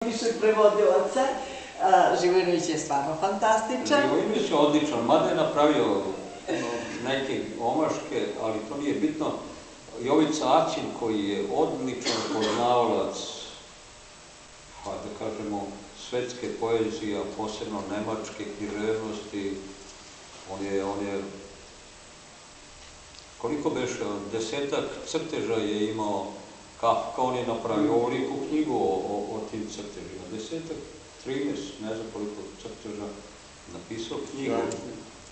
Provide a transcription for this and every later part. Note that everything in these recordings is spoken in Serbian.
Višeg prevodilaca. Živojinović je stvarno fantastičan. Živojinović je odličan, mada je napravio neke omaške, ali to nije bitno. Jovica Aćin, koji je odličan poznavalac, da kažemo, svetske poezije, posebno nemačke književnosti, on je koliko beše, 10-ak crteža je imao Kafka, on je napravio ovoliku knjigu o tim crtežima, 10-ak, 13, ne znam koliko crteža, napisao knjigu.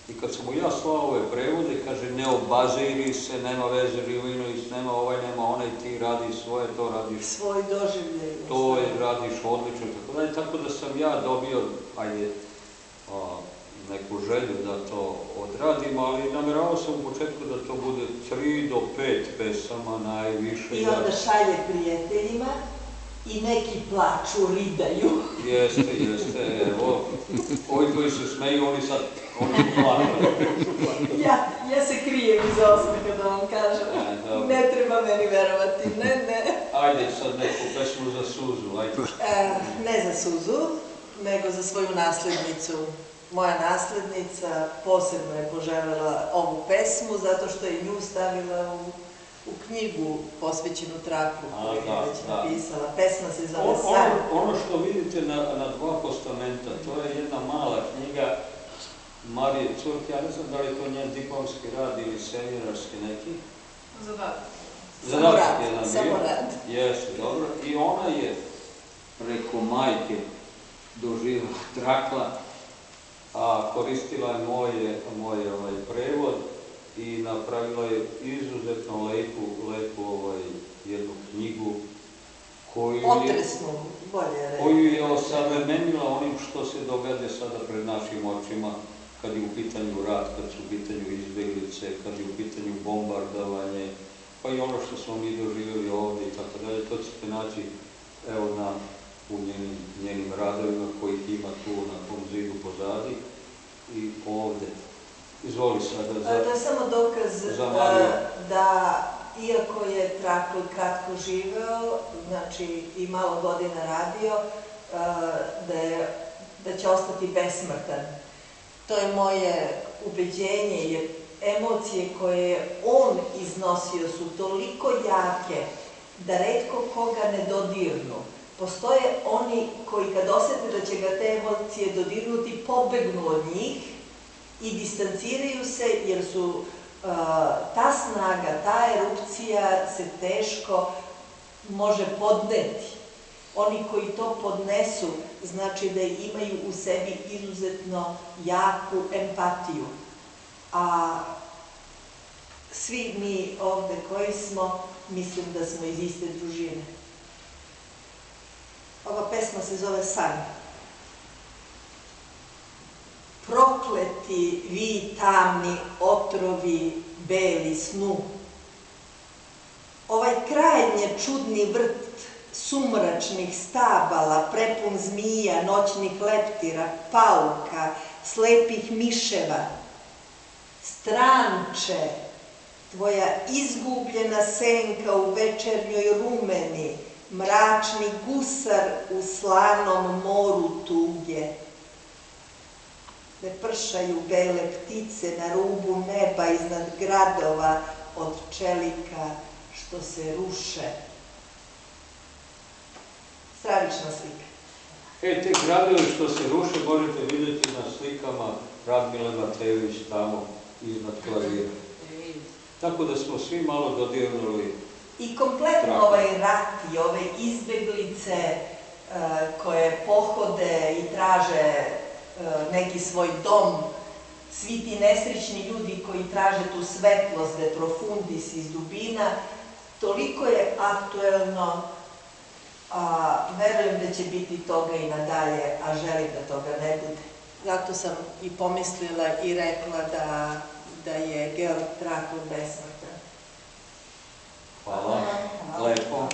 I kad sam mu ja slao ove prevode, kaže, ne obaziri se, nema veze, Živojinović, nema ovaj, nema onaj, ti radi svoje, to radiš... Svoj doživljaj. To radiš odlično, tako da sam ja dobio, ajde, neku želju da to odradim, ali nameravao sam u početku da to bude 3 do 5 pesama najviše. I onda šalje prijateljima i neki plaču, ridaju. Jeste, evo, ovi koji se smeju, oni sad, oni plaču. Ja se krijem iz osmeha da vam kažem, ne treba meni verovati, ne. Ajde sad neku pesmu za suzu, ajde. Ne za suzu, nego za svoju naslednicu. Moja naslednica posebno je poželjela ovu pesmu, zato što je nju stavila u knjigu posvećenu Traklu, koju je već napisala. Pesma se zove San. Ono što vidite na 2 postamenta, to je jedna mala knjiga Marije Curke, ja ne znam da li je to njen diplomski rad ili seminarski neki. Zadatak jedan bio. Samo rad. Jeste, dobro. I ona je preko majke doživjela Trakla, a koristila je moj prevod i napravila je izuzetno lepu jednu knjigu koju je osavremenila onim što se događa sada pred našim očima, kad je u pitanju rat, kad su u pitanju izbeglice, kad je u pitanju bombardovanje, pa i ono što smo mi doživjeli ovde i tako dalje. To ćete naći u njenim radovima kojih ima tu na tom zidu pozadi i ovde. Izvoli sada. To je samo dokaz da, iako je Trakl kratko živeo, znači i malo godina radio, da će ostati besmrtan. To je moje ubeđenje, jer emocije koje je on iznosio su toliko jake da retko koga ne dodirnu. Postoje oni koji kad osete da će ga te emocije dodirnuti, pobegnu od njih i distanciraju se, jer su ta snaga, ta erupcija se teško može podneti. Oni koji to podnesu, znači da imaju u sebi izuzetno jaku empatiju. A svi mi ovde koji smo, mislim da smo iz iste družine. Ova pesma se zove San. Prokleti vi tamni otrovi beli snu. Ovaj krajnje čudni vrt sumračnih stabala, prepun zmija, noćnih leptira, pauka, slepih miševa. Stranče, tvoja izgubljena senka u večernjoj rumeni, mračni gusar u slanom moru tuge. Ne pršaju bele ptice na rubu neba iznad gradova od čelika što se ruše. Stravična slika. Te gradovi što se ruše možete vidjeti na slikama Radmile Matejević tamo iznad klavira. Tako da smo svi malo dodirnuli. I kompletno ovaj rat i ove izbeglice koje pohode i traže neki svoj dom, svi ti nesrećni ljudi koji traže tu svetlost de profundis iz dubina, toliko je aktuelno, verujem da će biti toga i nadalje, a želim da toga ne bude. Zato sam i pomislila i rekla da je Georg Trakl besmrtan. Hvala, lepo.